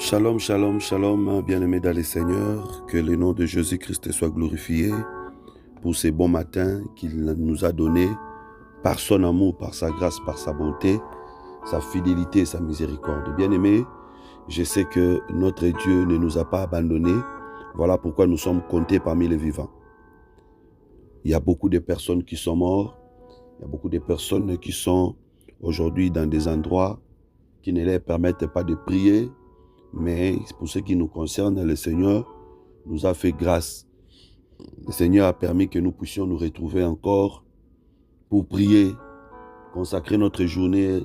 Shalom, shalom, shalom, bien-aimés dans le Seigneur, que le nom de Jésus-Christ soit glorifié pour ces bons matins qu'il nous a donnés par son amour, par sa grâce, par sa bonté, sa fidélité et sa miséricorde. Bien-aimés, je sais que notre Dieu ne nous a pas abandonnés, voilà pourquoi nous sommes comptés parmi les vivants. Il y a beaucoup de personnes qui sont mortes, il y a beaucoup de personnes qui sont aujourd'hui dans des endroits qui ne leur permettent pas de prier. Mais pour ce qui nous concerne, le Seigneur nous a fait grâce. Le Seigneur a permis que nous puissions nous retrouver encore pour prier, consacrer notre journée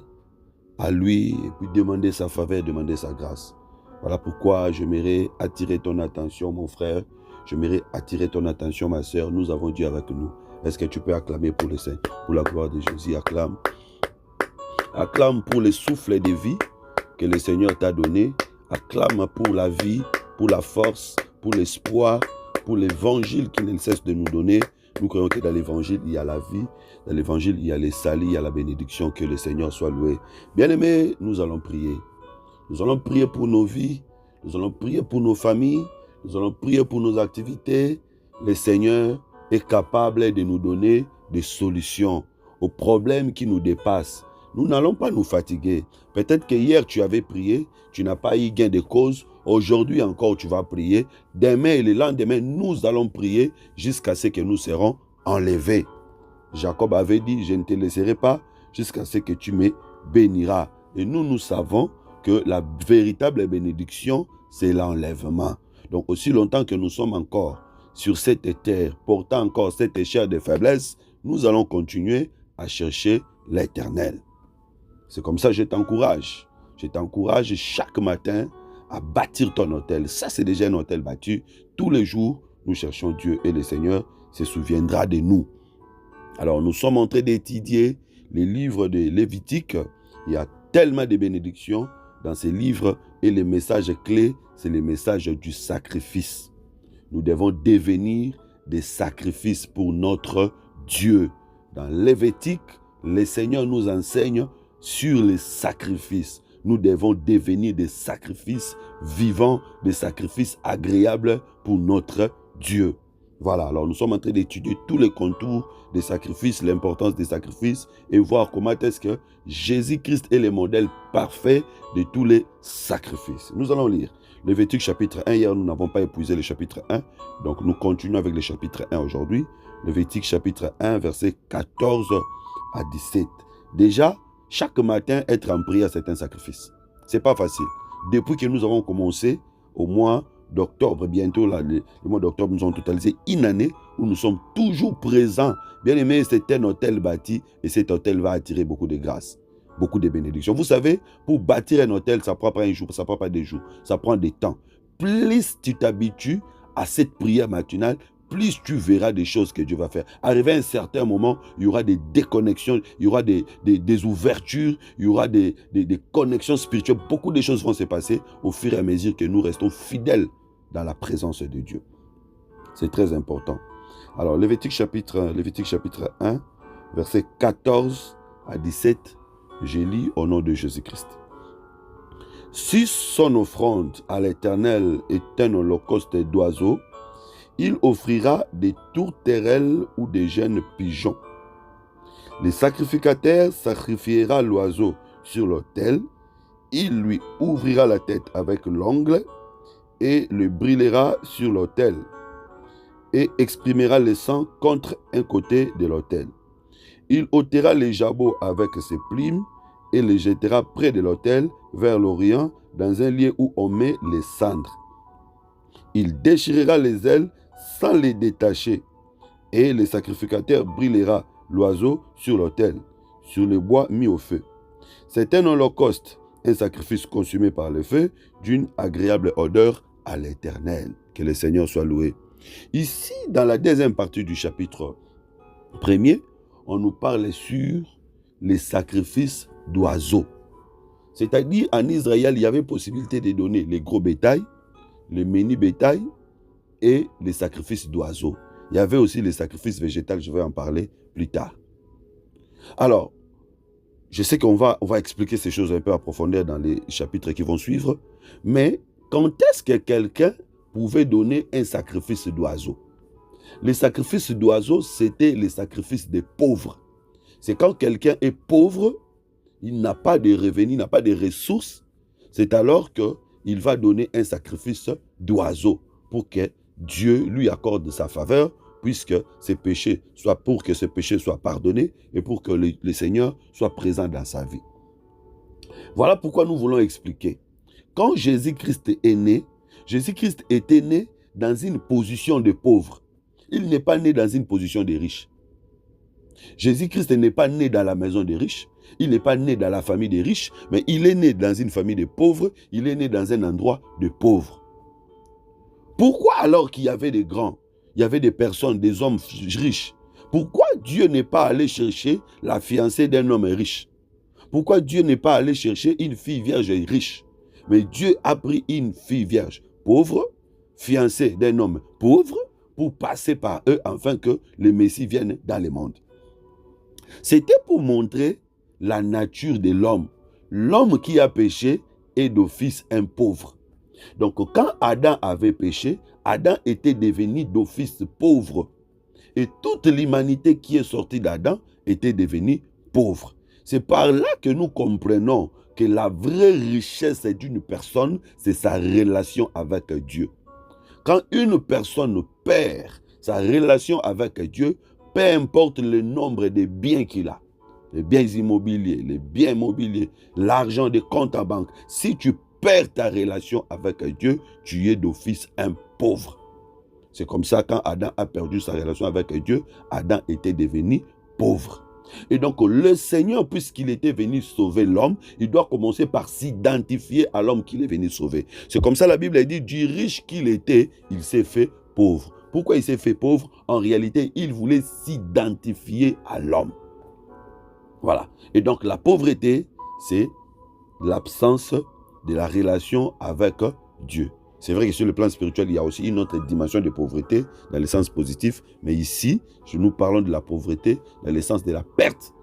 à lui et puis demander sa faveur, demander sa grâce. Voilà pourquoi j'aimerais attirer ton attention, mon frère. J'aimerais attirer ton attention, ma sœur. Nous avons Dieu avec nous. Est-ce que tu peux acclamer pour le Seigneur, pour la gloire de Jésus? Acclame. Acclame pour le souffle de vie que le Seigneur t'a donné. Acclame pour la vie, pour la force, pour l'espoir, pour l'évangile qu'il ne cesse de nous donner. Nous croyons que dans l'évangile, il y a la vie. Dans l'évangile, il y a les salis, il y a la bénédiction. Que le Seigneur soit loué. Bien-aimés, nous allons prier. Nous allons prier pour nos vies. Nous allons prier pour nos familles. Nous allons prier pour nos activités. Le Seigneur est capable de nous donner des solutions aux problèmes qui nous dépassent. Nous n'allons pas nous fatiguer. Peut-être que hier tu avais prié, tu n'as pas eu gain de cause. Aujourd'hui encore tu vas prier. Demain et le lendemain, nous allons prier jusqu'à ce que nous serons enlevés. Jacob avait dit, je ne te laisserai pas jusqu'à ce que tu me béniras. Et nous savons que la véritable bénédiction, c'est l'enlèvement. Donc aussi longtemps que nous sommes encore sur cette terre, portant encore cette chair de faiblesse, nous allons continuer à chercher l'Éternel. C'est comme ça que je t'encourage. Je t'encourage chaque matin à bâtir ton hôtel. Ça, c'est déjà un hôtel bâti. Tous les jours, nous cherchons Dieu et le Seigneur se souviendra de nous. Alors, nous sommes en train d'étudier les livres de Lévitique. Il y a tellement de bénédictions dans ces livres et les messages clés, c'est les messages du sacrifice. Nous devons devenir des sacrifices pour notre Dieu. Dans Lévitique, le Seigneur nous enseigne sur les sacrifices. Nous devons devenir des sacrifices vivants, des sacrifices agréables pour notre Dieu. Voilà, alors nous sommes en train d'étudier tous les contours des sacrifices, l'importance des sacrifices et voir comment est-ce que Jésus-Christ est le modèle parfait de tous les sacrifices. Nous allons lire Lévitique chapitre 1. Hier, nous n'avons pas épuisé le chapitre 1, donc nous continuons avec le chapitre 1 aujourd'hui. Lévitique chapitre 1, versets 14 à 17. Déjà, chaque matin, être en prière, c'est un sacrifice. Ce n'est pas facile. Depuis que nous avons commencé, au mois d'octobre, bientôt, là, le mois d'octobre, nous avons totalisé une année où nous sommes toujours présents. Bien aimé, c'est un hôtel bâti et cet hôtel va attirer beaucoup de grâce, beaucoup de bénédictions. Vous savez, pour bâtir un hôtel, ça ne prend pas un jour, ça ne prend pas des jours, ça prend des temps. Plus tu t'habitues à cette prière matinale, plus tu verras des choses que Dieu va faire. Arrivé à un certain moment, il y aura des déconnexions, il y aura des ouvertures, il y aura des connexions spirituelles. Beaucoup de choses vont se passer au fur et à mesure que nous restons fidèles dans la présence de Dieu. C'est très important. Alors, Lévitique chapitre 1, versets 14 à 17, je lis au nom de Jésus-Christ. Si son offrande à l'Éternel est un holocauste d'oiseaux, il offrira des tourterelles ou des jeunes pigeons. Le sacrificateur sacrifiera l'oiseau sur l'autel. Il lui ouvrira la tête avec l'ongle et le brûlera sur l'autel et exprimera le sang contre un côté de l'autel. Il ôtera les jabots avec ses plumes et les jettera près de l'autel vers l'Orient dans un lieu où on met les cendres. Il déchirera les ailes sans les détacher, et le sacrificateur brûlera l'oiseau sur l'autel, sur le bois mis au feu. C'est un holocauste, un sacrifice consumé par le feu, d'une agréable odeur à l'Éternel. Que le Seigneur soit loué. Ici, dans la deuxième partie du chapitre 1er, on nous parle sur les sacrifices d'oiseaux. C'est-à-dire, en Israël, il y avait possibilité de donner les gros bétails, les mini bétails, et les sacrifices d'oiseaux. Il y avait aussi les sacrifices végétaux, je vais en parler plus tard. Alors, Je sais qu'on va expliquer ces choses un peu à profondeur dans les chapitres qui vont suivre, mais quand est-ce que quelqu'un pouvait donner un sacrifice d'oiseau? Les sacrifices d'oiseau, c'était les sacrifices des pauvres. C'est quand quelqu'un est pauvre, il n'a pas de revenus, il n'a pas de ressources, c'est alors qu'il va donner un sacrifice d'oiseau pour que Dieu lui accorde sa faveur, puisque ses péchés soient, pour que ses péchés soient pardonnés et pour que le Seigneur soit présent dans sa vie. Voilà pourquoi nous voulons expliquer. Quand Jésus-Christ est né, Jésus-Christ était né dans une position de pauvre. Il n'est pas né dans une position de riche. Jésus-Christ n'est pas né dans la maison des riches. Il n'est pas né dans la famille des riches, mais il est né dans une famille de pauvres. Il est né dans un endroit de pauvres. Pourquoi alors qu'il y avait des grands, il y avait des personnes, des hommes riches? Pourquoi Dieu n'est pas allé chercher la fiancée d'un homme riche? Pourquoi Dieu n'est pas allé chercher une fille vierge riche? Mais Dieu a pris une fille vierge pauvre, fiancée d'un homme pauvre, pour passer par eux afin que le Messie vienne dans le monde. C'était pour montrer la nature de l'homme. L'homme qui a péché est d'office un pauvre. Donc quand Adam avait péché, Adam était devenu d'office pauvre. Et toute l'humanité qui est sortie d'Adam était devenue pauvre. C'est par là que nous comprenons que la vraie richesse d'une personne, c'est sa relation avec Dieu. Quand une personne perd sa relation avec Dieu, peu importe le nombre de biens qu'il a, les biens immobiliers, les biens immobiliers, l'argent des comptes en banque, si tu perds ta relation avec Dieu, tu es d'office un pauvre. C'est comme ça, quand Adam a perdu sa relation avec Dieu, Adam était devenu pauvre. Et donc le Seigneur, puisqu'il était venu sauver l'homme, il doit commencer par s'identifier à l'homme qu'il est venu sauver. C'est comme ça la Bible dit, du riche qu'il était, il s'est fait pauvre. Pourquoi il s'est fait pauvre? En réalité, il voulait s'identifier à l'homme. Voilà. Et donc la pauvreté, c'est l'absence de la relation avec Dieu. C'est vrai que sur le plan spirituel, il y a aussi une autre dimension de pauvreté dans le sens positif. Mais ici, nous parlons de la pauvreté dans le sens de la perte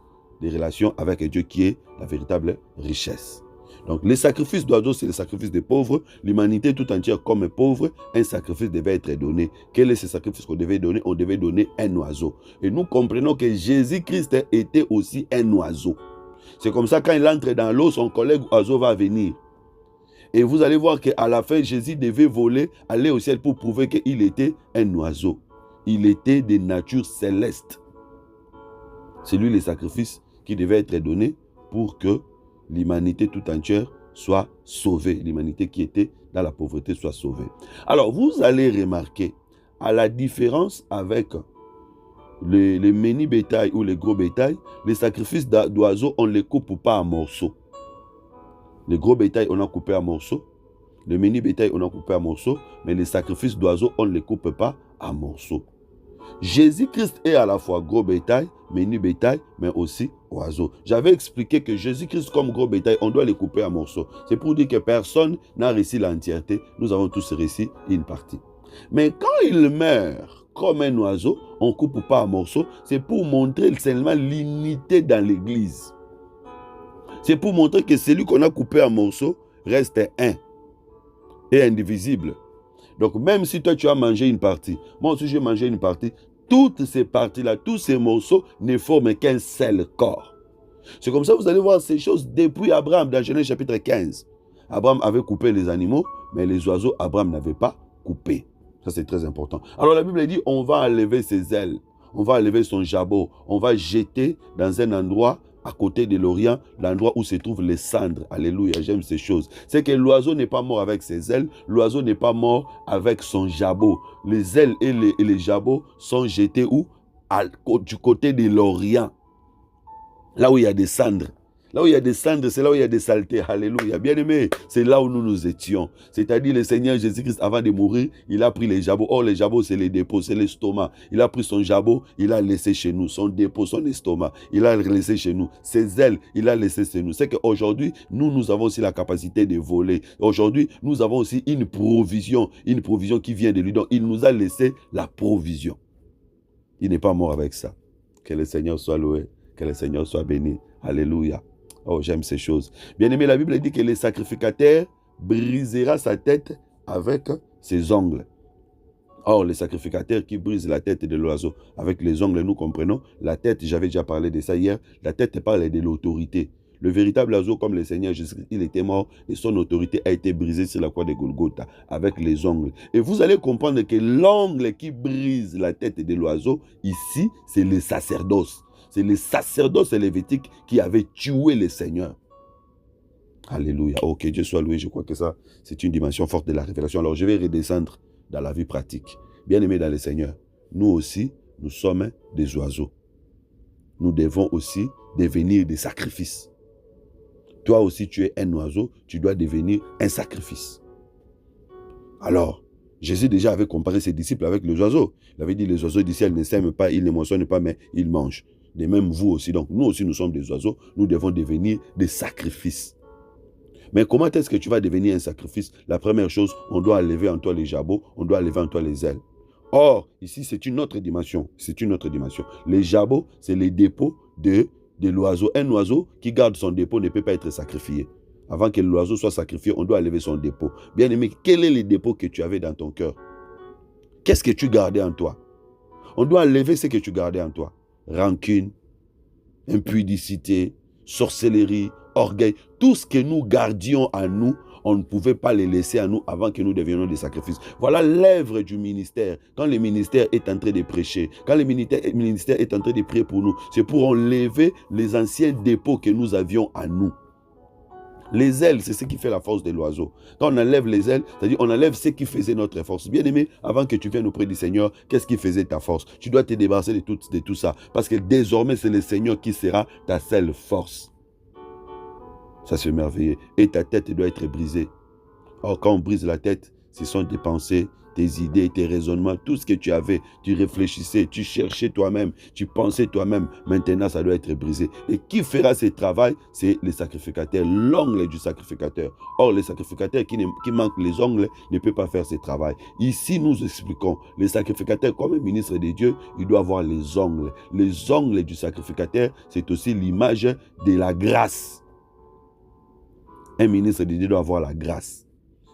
des relations avec Dieu qui est la véritable richesse. Donc, les sacrifices d'oiseaux, c'est le sacrifice des pauvres. L'humanité tout entière comme pauvre, un sacrifice devait être donné. Quel est ce sacrifice qu'on devait donner? On devait donner un oiseau. Et nous comprenons que Jésus-Christ était aussi un oiseau. C'est comme ça, quand il entre dans l'eau, son collègue oiseau va venir. Et vous allez voir qu'à la fin, Jésus devait voler, aller au ciel pour prouver qu'il était un oiseau. Il était de nature céleste. C'est lui le sacrifice qui devait être donné pour que l'humanité tout entière soit sauvée. L'humanité qui était dans la pauvreté soit sauvée. Alors, vous allez remarquer, à la différence avec les mini bétail ou les gros bétail, les sacrifices d'oiseaux, on ne les coupe pas en morceaux. Les gros bétail, on a coupé en morceaux. Le mini bétail, on a coupé en morceaux. Mais les sacrifices d'oiseaux, on ne les coupe pas en morceaux. Jésus-Christ est à la fois gros bétail, mini bétail, mais aussi oiseau. J'avais expliqué que Jésus-Christ comme gros bétail, on doit les couper en morceaux. C'est pour dire que personne n'a réussi l'entièreté. Nous avons tous réussi une partie. Mais quand il meurt comme un oiseau, on ne coupe pas en morceaux. C'est pour montrer seulement l'unité dans l'église. C'est pour montrer que celui qu'on a coupé en morceaux reste un et indivisible. Donc même si toi tu as mangé une partie, moi aussi j'ai mangé une partie, toutes ces parties-là, tous ces morceaux ne forment qu'un seul corps. C'est comme ça que vous allez voir ces choses depuis Abraham dans Genèse chapitre 15. Abraham avait coupé les animaux, mais les oiseaux, Abraham n'avait pas coupé. Ça c'est très important. Alors la Bible dit, on va enlever ses ailes, on va enlever son jabot, on va jeter dans un endroit à côté de l'Orient, l'endroit où se trouvent les cendres. Alléluia, j'aime ces choses. C'est que l'oiseau n'est pas mort avec ses ailes, l'oiseau n'est pas mort avec son jabot. Les ailes et les jabots sont jetés où? Du côté de l'Orient. Là où il y a des cendres. Là où il y a des cendres, c'est là où il y a des saletés. Alléluia. Bien aimé, c'est là où nous étions. C'est-à-dire le Seigneur Jésus-Christ, avant de mourir, il a pris les jabots. Or, les jabots, c'est les dépôts, c'est l'estomac. Il a pris son jabot, il a laissé chez nous. Son dépôt, son estomac, il a laissé chez nous. Ses ailes, il a laissé chez nous. C'est qu'aujourd'hui, nous avons aussi la capacité de voler. Aujourd'hui, nous avons aussi une provision qui vient de lui. Donc, il nous a laissé la provision. Il n'est pas mort avec ça. Que le Seigneur soit loué, que le Seigneur soit béni. Alléluia. Oh, j'aime ces choses. Bien aimé, la Bible dit que le sacrificateur brisera sa tête avec ses ongles. Or, le sacrificateur qui brise la tête de l'oiseau avec les ongles, nous comprenons, la tête, j'avais déjà parlé de ça hier, la tête parle de l'autorité. Le véritable oiseau, comme le Seigneur Jésus, il était mort et son autorité a été brisée sur la croix de Golgotha avec les ongles. Et vous allez comprendre que l'ongle qui brise la tête de l'oiseau, ici, c'est le sacerdoce. C'est le sacerdoce lévitique qui avait tué le Seigneur. Alléluia. Ok, Dieu soit loué. Je crois que ça, c'est une dimension forte de la révélation. Alors, je vais redescendre dans la vie pratique. Bien-aimés dans le Seigneur, nous aussi, nous sommes des oiseaux. Nous devons aussi devenir des sacrifices. Toi aussi, tu es un oiseau, tu dois devenir un sacrifice. Alors, Jésus déjà avait comparé ses disciples avec les oiseaux. Il avait dit, les oiseaux du ciel ne sèment pas, ils ne moissonnent pas, mais ils mangent. De même, vous aussi. Donc, nous aussi, nous sommes des oiseaux. Nous devons devenir des sacrifices. Mais comment est-ce que tu vas devenir un sacrifice? La première chose, on doit enlever en toi les jabots, on doit enlever en toi les ailes. Or, ici, c'est une autre dimension. C'est une autre dimension. Les jabots, c'est les dépôts de l'oiseau. Un oiseau qui garde son dépôt ne peut pas être sacrifié. Avant que l'oiseau soit sacrifié, on doit enlever son dépôt. Bien aimé, quel est le dépôt que tu avais dans ton cœur? Qu'est-ce que tu gardais en toi? On doit enlever ce que tu gardais en toi. Rancune, impudicité, sorcellerie, orgueil. Tout ce que nous gardions en nous, on ne pouvait pas les laisser à nous avant que nous devenions des sacrifices. Voilà l'œuvre du ministère. Quand le ministère est en train de prêcher, quand le ministère est en train de prier pour nous, c'est pour enlever les anciens dépôts que nous avions à nous. Les ailes, c'est ce qui fait la force de l'oiseau. Quand on enlève les ailes, c'est-à-dire on enlève ce qui faisait notre force. Bien aimé, avant que tu viennes auprès du Seigneur, qu'est-ce qui faisait ta force? Tu dois te débarrasser de tout ça. Parce que désormais, c'est le Seigneur qui sera ta seule force. Ça, c'est merveilleux. Et ta tête doit être brisée. Or, quand on brise la tête, ce sont tes pensées, tes idées, tes raisonnements, tout ce que tu avais. Tu réfléchissais, tu cherchais toi-même, tu pensais toi-même. Maintenant, ça doit être brisé. Et qui fera ce travail? C'est le sacrificateur, l'ongle du sacrificateur. Or, le sacrificateur qui manque les ongles ne peut pas faire ce travail. Ici, nous expliquons, le sacrificateur, comme un ministre de Dieu, il doit avoir les ongles. Les ongles du sacrificateur, c'est aussi l'image de la grâce. Un ministre de Dieu doit avoir la grâce,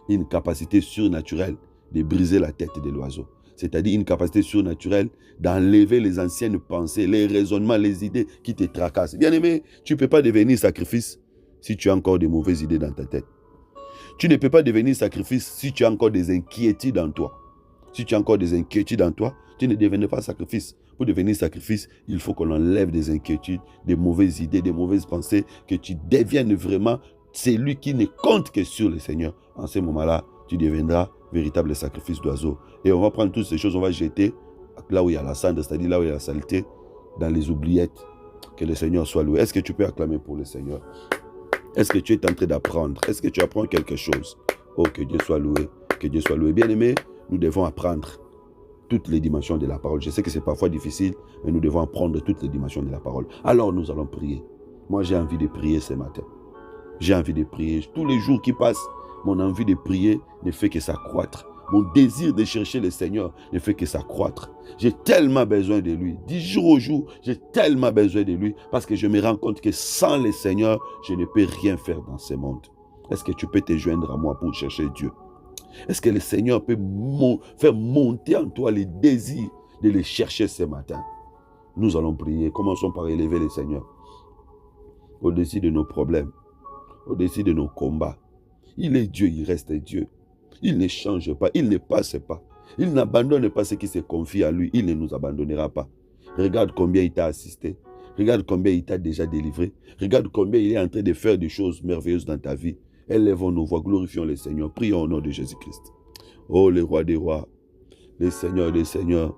une capacité surnaturelle de briser la tête de l'oiseau. C'est-à-dire une capacité surnaturelle d'enlever les anciennes pensées, les raisonnements, les idées qui te tracassent. Bien aimé, tu ne peux pas devenir sacrifice si tu as encore de mauvaises idées dans ta tête. Tu ne peux pas devenir sacrifice si tu as encore des inquiétudes en toi. Si tu as encore des inquiétudes en toi, tu ne deviens pas sacrifice. Pour devenir sacrifice, il faut qu'on enlève des inquiétudes, des mauvaises idées, des mauvaises pensées, que tu deviennes vraiment celui qui ne compte que sur le Seigneur. En ce moment-là, tu deviendras véritable sacrifice d'oiseau. Et on va prendre toutes ces choses, on va jeter là où il y a la cendre, c'est-à-dire là où il y a la saleté, dans les oubliettes. Que le Seigneur soit loué. Est-ce que tu peux acclamer pour le Seigneur? Est-ce que tu es en train d'apprendre? Est-ce que tu apprends quelque chose? Oh, que Dieu soit loué. Que Dieu soit loué. Bien-aimés, nous devons apprendre toutes les dimensions de la parole. Je sais que c'est parfois difficile, mais nous devons apprendre toutes les dimensions de la parole. Alors nous allons prier. Moi, j'ai envie de prier ce matin. J'ai envie de prier. Tous les jours qui passent, mon envie de prier ne fait que s'accroître. Mon désir de chercher le Seigneur ne fait que s'accroître. J'ai tellement besoin de lui. 10 jours au jour, j'ai tellement besoin de lui parce que je me rends compte que sans le Seigneur, je ne peux rien faire dans ce monde. Est-ce que tu peux te joindre à moi pour chercher Dieu? Est-ce que le Seigneur peut faire monter en toi les désirs de le chercher ce matin? Nous allons prier. Commençons par élever le Seigneur au-dessus de nos problèmes, au-dessus de nos combats. Il est Dieu, il reste Dieu. Il ne change pas, il ne passe pas. Il n'abandonne pas ceux qui se confient à lui. Il ne nous abandonnera pas. Regarde combien il t'a assisté. Regarde combien il t'a déjà délivré. Regarde combien il est en train de faire des choses merveilleuses dans ta vie. Élevons nos voix, glorifions le Seigneur. Prions au nom de Jésus-Christ. Oh, le roi des rois, le Seigneur des seigneurs,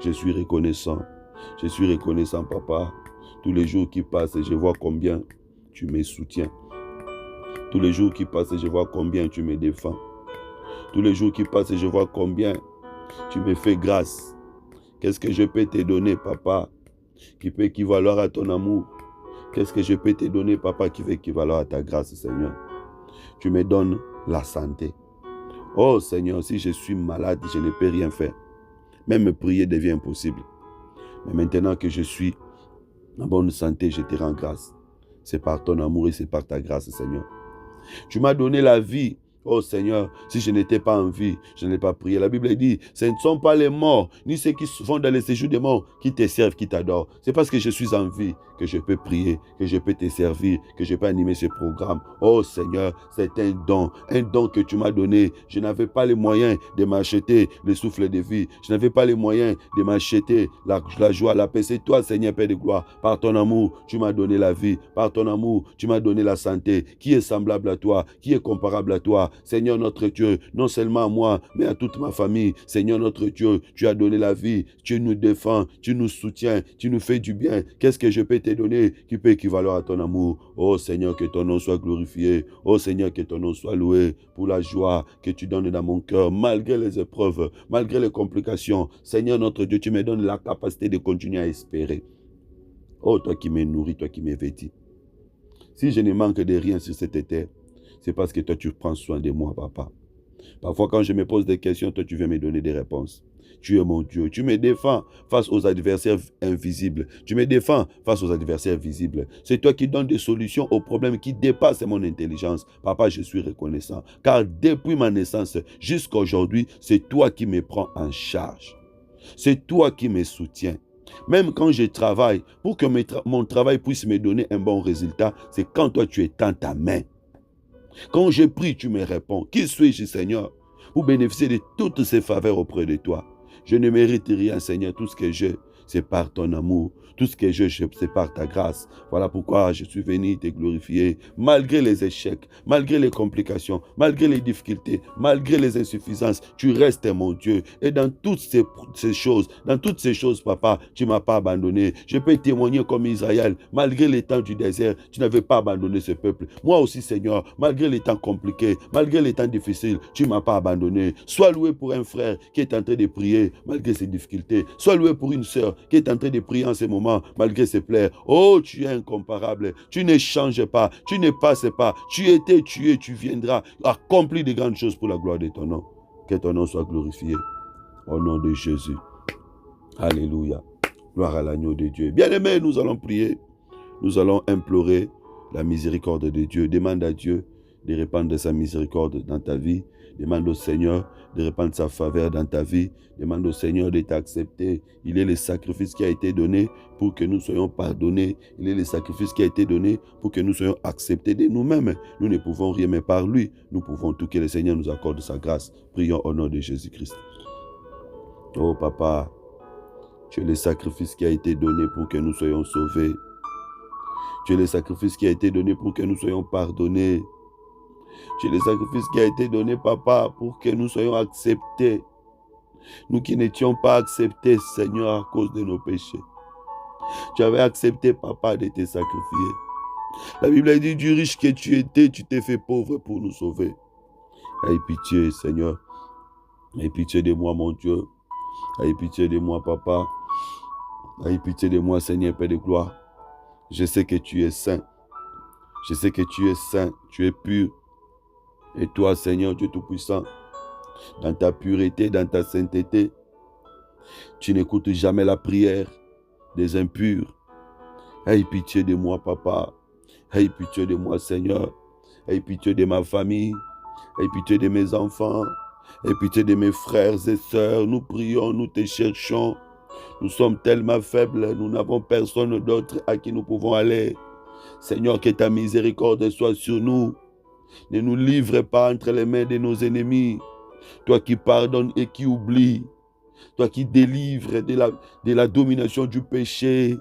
je suis reconnaissant. Je suis reconnaissant, papa. Tous les jours qui passent, je vois combien tu me soutiens. Tous les jours qui passent, je vois combien tu me défends. Tous les jours qui passent, je vois combien tu me fais grâce. Qu'est-ce que je peux te donner, papa, qui peut équivaloir à ton amour? Qu'est-ce que je peux te donner, papa, qui peut équivaloir à ta grâce, Seigneur? Tu me donnes la santé. Oh, Seigneur, si je suis malade, je ne peux rien faire. Même prier devient impossible. Mais maintenant que je suis en bonne santé, je te rends grâce. C'est par ton amour et c'est par ta grâce, Seigneur. Tu m'as donné la vie. Oh Seigneur, si je n'étais pas en vie, je n'ai pas prié. La Bible dit, ce ne sont pas les morts, ni ceux qui vont dans les séjours des morts, qui te servent, qui t'adorent. C'est parce que je suis en vie que je peux prier, que je peux te servir, que je peux animer ce programme. Oh Seigneur, c'est un don que tu m'as donné. Je n'avais pas les moyens de m'acheter le souffle de vie. Je n'avais pas les moyens de m'acheter la joie, la paix. C'est toi, Seigneur, Père de gloire. Par ton amour, tu m'as donné la vie. Par ton amour, tu m'as donné la santé. Qui est semblable à toi? Qui est comparable à toi? Seigneur notre Dieu, non seulement à moi, mais à toute ma famille. Seigneur notre Dieu, tu as donné la vie, tu nous défends, tu nous soutiens, tu nous fais du bien. Qu'est-ce que je peux te donner qui peut équivaloir à ton amour? Oh Seigneur, que ton nom soit glorifié. Oh Seigneur, que ton nom soit loué pour la joie que tu donnes dans mon cœur, malgré les épreuves, malgré les complications. Seigneur notre Dieu, tu me donnes la capacité de continuer à espérer. Oh, toi qui me nourris, toi qui me vêtis. Si je ne manque de rien sur cette terre, c'est parce que toi, tu prends soin de moi, papa. Parfois, quand je me pose des questions, toi, tu viens me donner des réponses. Tu es mon Dieu. Tu me défends face aux adversaires invisibles. Tu me défends face aux adversaires visibles. C'est toi qui donnes des solutions aux problèmes qui dépassent mon intelligence. Papa, je suis reconnaissant. Car depuis ma naissance jusqu'à aujourd'hui, c'est toi qui me prends en charge. C'est toi qui me soutiens. Même quand je travaille, pour que mon travail puisse me donner un bon résultat, c'est quand toi, tu étends ta main. Quand je prie, tu me réponds. Qui suis-je, Seigneur, pour bénéficier de toutes ces faveurs auprès de toi? Je ne mérite rien, Seigneur. Tout ce que j'ai, c'est par ton amour. Tout ce que j'ai, c'est par ta grâce. Voilà pourquoi je suis venu te glorifier. Malgré les échecs, malgré les complications, malgré les difficultés, malgré les insuffisances, tu restes mon Dieu. Et dans toutes ces choses, papa, tu ne m'as pas abandonné. Je peux témoigner comme Israël. Malgré les temps du désert, tu n'avais pas abandonné ce peuple. Moi aussi, Seigneur, malgré les temps compliqués, malgré les temps difficiles, tu ne m'as pas abandonné. Sois loué pour un frère qui est en train de prier malgré ses difficultés. Sois loué pour une sœur qui est en train de prier en ce moment malgré ses plaies. Oh, tu es incomparable. Tu ne changes pas. Tu ne passes pas. Tu étais, tu es, tu viendras accomplir de grandes choses pour la gloire de ton nom. Que ton nom soit glorifié. Au nom de Jésus. Alléluia. Gloire à l'agneau de Dieu. Bien-aimés, nous allons prier. Nous allons implorer la miséricorde de Dieu. Demande à Dieu de répandre sa miséricorde dans ta vie. Demande au Seigneur de répandre sa faveur dans ta vie. Demande au Seigneur de t'accepter. Il est le sacrifice qui a été donné pour que nous soyons pardonnés. Il est le sacrifice qui a été donné pour que nous soyons acceptés de nous-mêmes. Nous ne pouvons rien, mais par lui, nous pouvons tout. Que le Seigneur nous accorde sa grâce. Prions au nom de Jésus-Christ. Oh papa, tu es le sacrifice qui a été donné pour que nous soyons sauvés. Tu es le sacrifice qui a été donné pour que nous soyons pardonnés. Tu es le sacrifice qui a été donné, papa, pour que nous soyons acceptés. Nous qui n'étions pas acceptés, Seigneur, à cause de nos péchés. Tu avais accepté, papa, de te sacrifier. La Bible dit, du riche que tu étais, tu t'es fait pauvre pour nous sauver. Aie pitié, Seigneur. Aie pitié de moi, mon Dieu. Aie pitié de moi, papa. Aie pitié de moi, Seigneur, Père de gloire. Je sais que tu es saint. Je sais que tu es saint, tu es pur. Et toi, Seigneur, Dieu Tout-Puissant, dans ta pureté, dans ta sainteté, tu n'écoutes jamais la prière des impurs. Aie pitié de moi, papa. Aie pitié de moi, Seigneur. Aie pitié de ma famille. Aie pitié de mes enfants. Aie pitié de mes frères et sœurs. Nous prions, nous te cherchons. Nous sommes tellement faibles, nous n'avons personne d'autre à qui nous pouvons aller. Seigneur, que ta miséricorde soit sur nous. Ne nous livre pas entre les mains de nos ennemis. Toi qui pardonnes et qui oublies. Toi qui délivres de la domination du péché.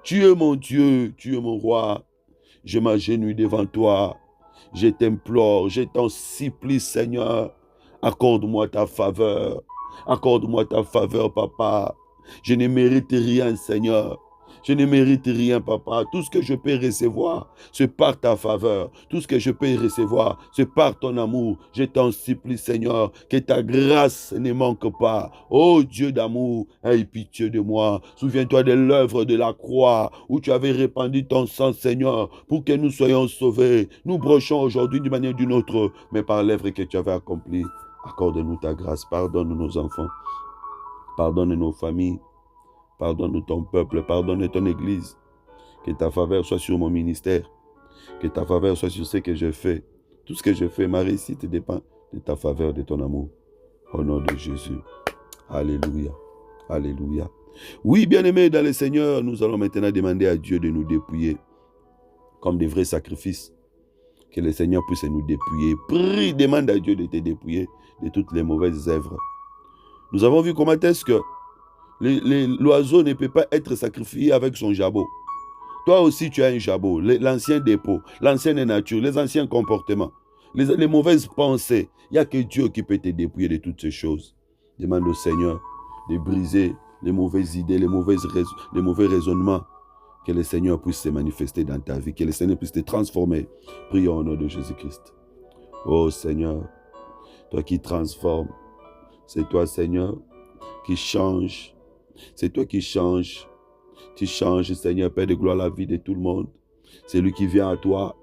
Tu es mon Dieu, tu es mon roi. Je m'agenouille devant toi. Je t'implore, je t'en supplie, Seigneur. Accorde-moi ta faveur. Accorde-moi ta faveur, papa. Je ne mérite rien, Seigneur. Je ne mérite rien, papa. Tout ce que je peux recevoir, c'est par ta faveur. Tout ce que je peux recevoir, c'est par ton amour. Je t'en supplie, Seigneur, que ta grâce ne manque pas. Oh Dieu d'amour, aie pitié de moi. Souviens-toi de l'œuvre de la croix où tu avais répandu ton sang, Seigneur, pour que nous soyons sauvés. Nous brochons aujourd'hui d'une manière ou d'une autre, mais par l'œuvre que tu avais accomplie. Accorde-nous ta grâce. Pardonne nos enfants. Pardonne nos familles. Pardonne ton peuple, pardonne ton église. Que ta faveur soit sur mon ministère. Que ta faveur soit sur ce que je fais. Tout ce que je fais, ma réussite dépend de ta faveur, de ton amour. Au nom de Jésus. Alléluia. Alléluia. Oui, bien-aimés dans le Seigneur, nous allons maintenant demander à Dieu de nous dépouiller comme des vrais sacrifices. Que le Seigneur puisse nous dépouiller. Prie, demande à Dieu de te dépouiller de toutes les mauvaises œuvres. Nous avons vu comment est-ce que l'oiseau ne peut pas être sacrifié avec son jabot. Toi aussi, tu as un jabot, l'ancien dépôt, l'ancienne nature, les anciens comportements, les mauvaises pensées. Il n'y a que Dieu qui peut te dépouiller de toutes ces choses. Demande au Seigneur de briser les mauvaises idées, les mauvais raisonnements. Que le Seigneur puisse se manifester dans ta vie, que le Seigneur puisse te transformer. Prions au nom de Jésus-Christ. Oh Seigneur, toi qui transformes, c'est toi Seigneur qui change. C'est toi qui changes. Tu changes, Seigneur, Père de gloire, la vie de tout le monde. C'est lui qui vient à toi.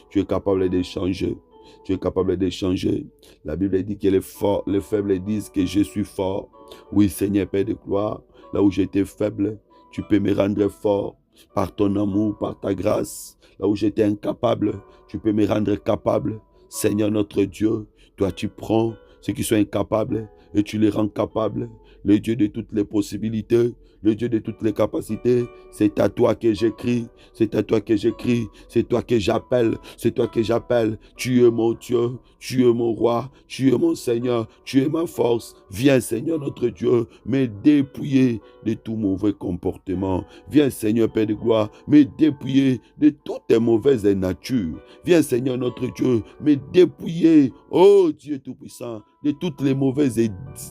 Tu es capable de changer. Tu es capable de changer. La Bible dit que les faibles disent que je suis fort. Oui, Seigneur, Père de gloire, là où j'étais faible, tu peux me rendre fort par ton amour, par ta grâce. Là où j'étais incapable, tu peux me rendre capable. Seigneur notre Dieu, toi tu prends ceux qui sont incapables et tu les rends capables. Le Dieu de toutes les possibilités, le Dieu de toutes les capacités, c'est à toi que j'écris, c'est à toi que j'écris, c'est toi que j'appelle, c'est toi que j'appelle. Tu es mon Dieu, tu es mon roi, tu es mon Seigneur, tu es ma force. Viens Seigneur notre Dieu, me dépouiller de tout mauvais comportement. Viens Seigneur Père de gloire, me dépouiller de toutes tes mauvaises natures. Viens Seigneur notre Dieu, me dépouiller, oh Dieu Tout-Puissant, de toutes les mauvaises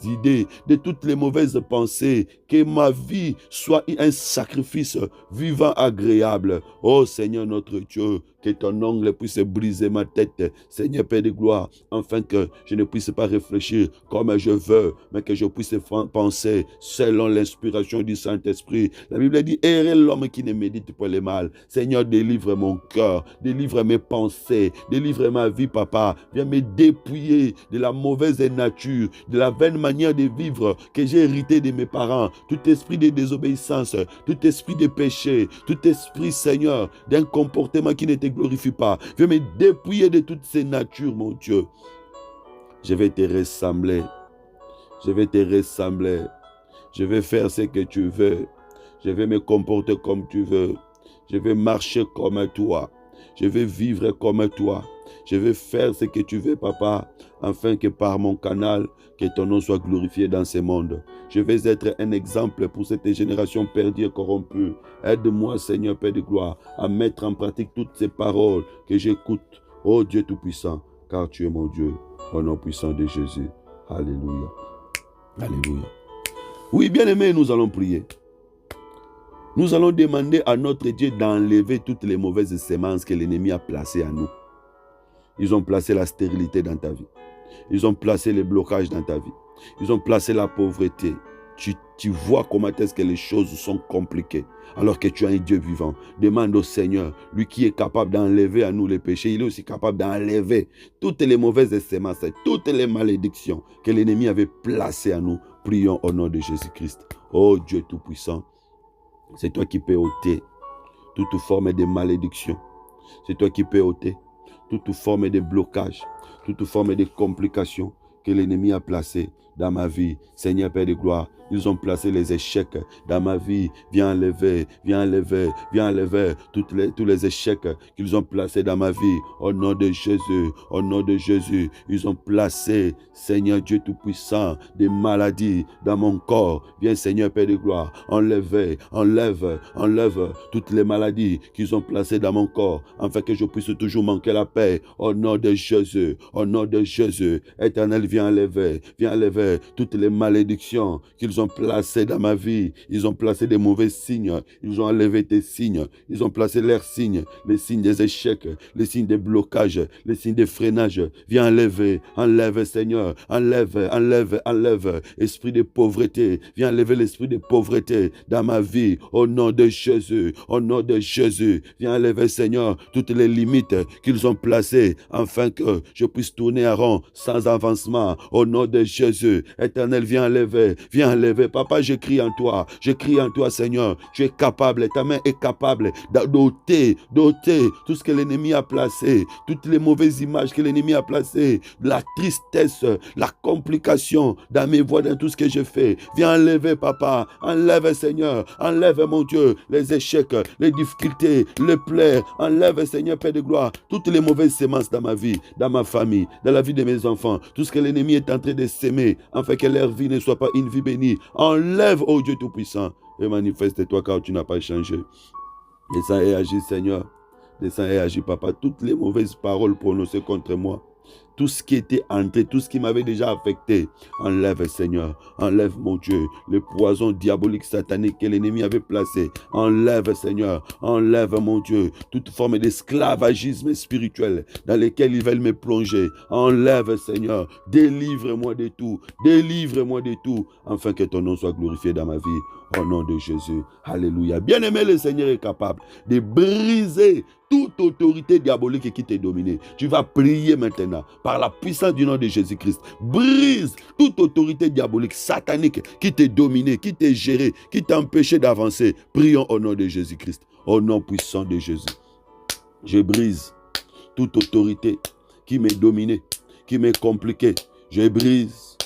idées, de toutes les mauvaises pensées, que ma vie soit un sacrifice vivant, agréable. Oh Seigneur notre Dieu, que ton ongle puisse briser ma tête, Seigneur Père de gloire, afin que je ne puisse pas réfléchir comme je veux, mais que je puisse penser selon l'inspiration du Saint-Esprit. La Bible dit, errez l'homme qui ne médite pas le mal. Seigneur, délivre mon cœur, délivre mes pensées, délivre ma vie, Papa. Viens me dépouiller de la mauvaise nature, de la vaine manière de vivre que j'ai hérité de mes parents. Tout esprit de désobéissance, tout esprit de péché, tout esprit, Seigneur, d'un comportement qui ne te glorifie pas. Viens me dépouiller de toutes ces natures, mon Dieu. Je vais te ressembler. Je vais te ressembler. Je vais faire ce que tu veux. Je vais me comporter comme tu veux. Je vais marcher comme toi. Je vais vivre comme toi. Je vais faire ce que tu veux, Papa, afin que par mon canal, que ton nom soit glorifié dans ce monde. Je vais être un exemple pour cette génération perdue et corrompue. Aide-moi, Seigneur Père de gloire, à mettre en pratique toutes ces paroles que j'écoute. Oh Dieu Tout-Puissant, car tu es mon Dieu, au nom puissant de Jésus. Alléluia. Alléluia. Oui, bien-aimés, nous allons prier. Nous allons demander à notre Dieu d'enlever toutes les mauvaises semences que l'ennemi a placées en nous. Ils ont placé la stérilité dans ta vie. Ils ont placé les blocages dans ta vie. Ils ont placé la pauvreté. Tu vois comment est-ce que les choses sont compliquées alors que tu as un Dieu vivant. Demande au Seigneur, lui qui est capable d'enlever à nous les péchés, il est aussi capable d'enlever toutes les mauvaises semences, toutes les malédictions que l'ennemi avait placées à nous. Prions au nom de Jésus-Christ. Oh Dieu Tout-Puissant, c'est toi qui peux ôter toute forme de malédiction. C'est toi qui peux ôter toute forme de blocage, toute forme de complication que l'ennemi a placé dans ma vie. Seigneur Père de gloire, ils ont placé les échecs dans ma vie. Viens enlever, viens enlever, viens enlever tous les échecs qu'ils ont placés dans ma vie. Au nom de Jésus, au nom de Jésus, ils ont placé, Seigneur Dieu Tout-Puissant, des maladies dans mon corps. Viens Seigneur Père de gloire, enlever, enlève toutes les maladies qu'ils ont placées dans mon corps, afin que je puisse toujours manquer la paix. Au nom de Jésus, au nom de Jésus, Éternel, viens enlever toutes les malédictions qu'ils ont placées dans ma vie. Ils ont placé des mauvais signes, ils ont enlevé tes signes, ils ont placé leurs signes, les signes des échecs, les signes des blocages, les signes des freinages. Viens enlève Seigneur, enlève esprit de pauvreté. Viens enlever l'esprit de pauvreté dans ma vie. Au nom de Jésus, au nom de Jésus, viens enlever Seigneur toutes les limites qu'ils ont placées afin que je puisse tourner à rond sans avancement. Au nom de Jésus, Jésus. Éternel, viens enlever. Papa, je crie en toi, Seigneur. Tu es capable, ta main est capable d'ôter tout ce que l'ennemi a placé, toutes les mauvaises images que l'ennemi a placées, la tristesse, la complication dans mes voies, dans tout ce que je fais. Viens enlever, Papa. Enlève, Seigneur. Enlève, mon Dieu, les échecs, les difficultés, les plaies. Enlève, Seigneur, Père de gloire, toutes les mauvaises semences dans ma vie, dans ma famille, dans la vie de mes enfants. Tout ce que l'ennemi est en train de s'aimer, afin que leur vie ne soit pas une vie bénie. Enlève, ô Dieu Tout-Puissant, et manifeste-toi car tu n'as pas changé. Descends et agis, Seigneur. Descends et agis, Papa. Toutes les mauvaises paroles prononcées contre moi, tout ce qui était entré, tout ce qui m'avait déjà affecté, enlève, Seigneur. Enlève, mon Dieu, le poison diabolique satanique que l'ennemi avait placé. Enlève, Seigneur. Enlève, mon Dieu, toute forme d'esclavagisme spirituel dans lequel ils veulent me plonger. Enlève, Seigneur. Délivre-moi de tout. Délivre-moi de tout, afin que ton nom soit glorifié dans ma vie. Au nom de Jésus. Alléluia. Bien-aimé, le Seigneur est capable de briser toute autorité diabolique qui t'est dominée. Tu vas prier maintenant par la puissance du nom de Jésus-Christ. Brise toute autorité diabolique, satanique qui t'est dominée, qui t'est gérée, qui t'a empêché d'avancer. Prions au nom de Jésus-Christ. Au nom puissant de Jésus. Je brise toute autorité qui m'est dominée, qui m'est compliquée. Je brise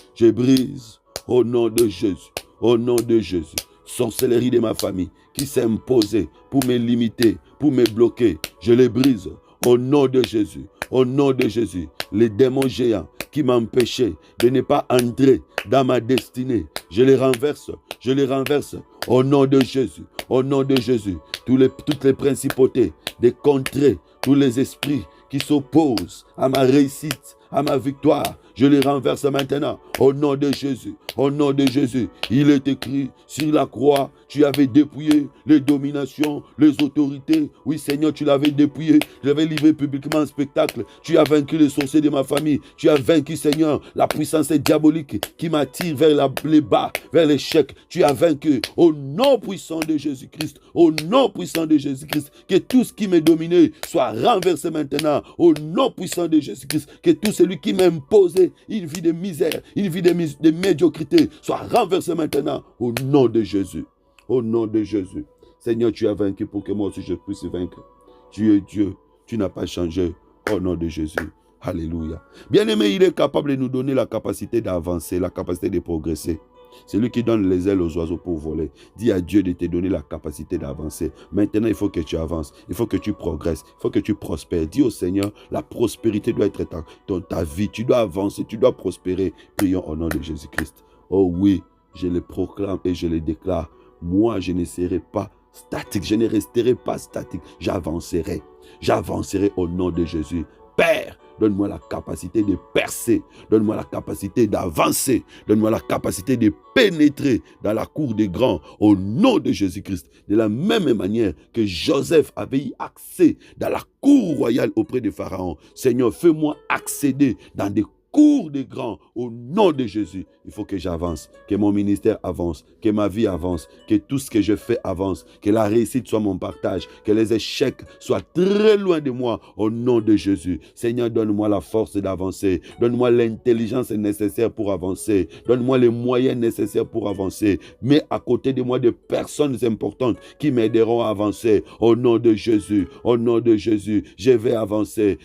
au nom de Jésus. Au nom de Jésus. Sorcellerie de ma famille qui s'est imposée pour me limiter, pour me bloquer, je les brise au nom de Jésus. Au nom de Jésus, les démons géants qui m'empêchaient de ne pas entrer dans ma destinée, je les renverse au nom de Jésus. Au nom de Jésus, toutes les principautés, des contrées, tous les esprits qui s'opposent à ma réussite, à ma victoire, je les renverse maintenant au nom de Jésus. Au nom de Jésus, il est écrit sur la croix, tu avais dépouillé les dominations, les autorités. Oui, Seigneur, tu l'avais dépouillé, tu l'avais livré publiquement en spectacle. Tu as vaincu les sorciers de ma famille. Tu as vaincu, Seigneur, la puissance diabolique qui m'attire vers les bas, vers l'échec. Tu as vaincu au nom puissant de Jésus-Christ. Au nom puissant de Jésus-Christ, que tout ce qui m'est dominé soit renversé maintenant. Au nom puissant de Jésus-Christ, que tout celui qui m'a imposé une vie de misère, une vie de médiocrité, soit renversé maintenant au nom de Jésus. Au nom de Jésus. Seigneur, tu as vaincu pour que moi aussi je puisse vaincre. Tu es Dieu, tu n'as pas changé. Au nom de Jésus. Alléluia. Bien-aimé, il est capable de nous donner la capacité d'avancer, la capacité de progresser. C'est lui qui donne les ailes aux oiseaux pour voler. Dis à Dieu de te donner la capacité d'avancer. Maintenant, il faut que tu avances. Il faut que tu progresses. Il faut que tu prospères. Dis au Seigneur, la prospérité doit être dans ta vie. Tu dois avancer, tu dois prospérer. Prions au nom de Jésus-Christ. Oh oui, je le proclame et je le déclare. Moi, je ne serai pas statique. Je ne resterai pas statique. J'avancerai. J'avancerai au nom de Jésus. Père, donne-moi la capacité de percer. Donne-moi la capacité d'avancer. Donne-moi la capacité de pénétrer dans la cour des grands au nom de Jésus-Christ. De la même manière que Joseph avait eu accès dans la cour royale auprès de Pharaon. Seigneur, fais-moi accéder dans des cours des grands au nom de Jésus. Il faut que j'avance, que mon ministère avance, que ma vie avance, que tout ce que je fais avance, que la réussite soit mon partage, que les échecs soient très loin de moi au nom de Jésus. Seigneur, donne-moi la force d'avancer, donne-moi l'intelligence nécessaire pour avancer, donne-moi les moyens nécessaires pour avancer. Mets à côté de moi des personnes importantes qui m'aideront à avancer au nom de Jésus. Au nom de Jésus, je vais avancer,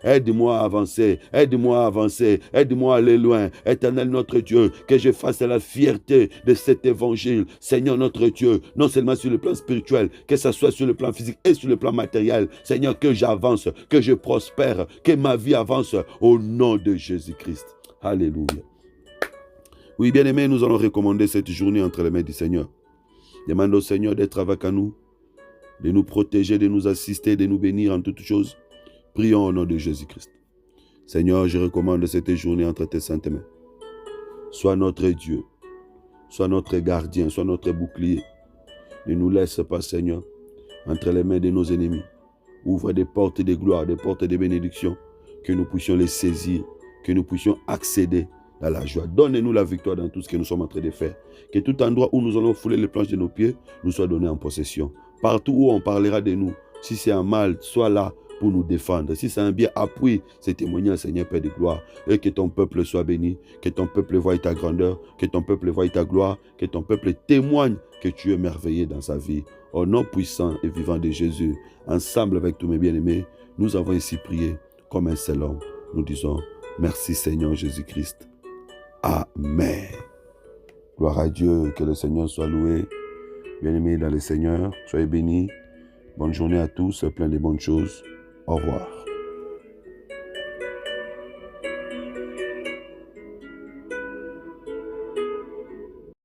aide-moi à avancer, aide-moi à avancer, aide-moi à aller loin. Éternel notre Dieu, que je fasse la fierté de cet évangile. Seigneur notre Dieu, non seulement sur le plan spirituel, que ce soit sur le plan physique et sur le plan matériel. Seigneur, que j'avance, que je prospère, que ma vie avance au nom de Jésus-Christ. Alléluia. Oui, bien-aimés, nous allons recommander cette journée entre les mains du Seigneur. Demande au Seigneur d'être avec nous, de nous protéger, de nous assister, de nous bénir en toutes choses. Prions au nom de Jésus-Christ. Seigneur, je recommande cette journée entre tes saintes mains. Sois notre Dieu, sois notre gardien, sois notre bouclier. Ne nous laisse pas, Seigneur, entre les mains de nos ennemis. Ouvre des portes de gloire, des portes de bénédiction, que nous puissions les saisir, que nous puissions accéder à la joie. Donne-nous la victoire dans tout ce que nous sommes en train de faire. Que tout endroit où nous allons fouler les planches de nos pieds, nous soit donné en possession. Partout où on parlera de nous, si c'est un mal, sois là pour nous défendre. Si c'est un bien, appuie ces témoignages, Seigneur Père de gloire. Et que ton peuple soit béni, que ton peuple voie ta grandeur, que ton peuple voie ta gloire, que ton peuple témoigne que tu es merveilleux dans sa vie. Au nom puissant et vivant de Jésus, ensemble avec tous mes bien-aimés, nous avons ici prié comme un seul homme. Nous disons merci Seigneur Jésus-Christ. Amen. Gloire à Dieu, que le Seigneur soit loué. Bien-aimés dans le Seigneur, soyez bénis. Bonne journée à tous, plein de bonnes choses. Au revoir.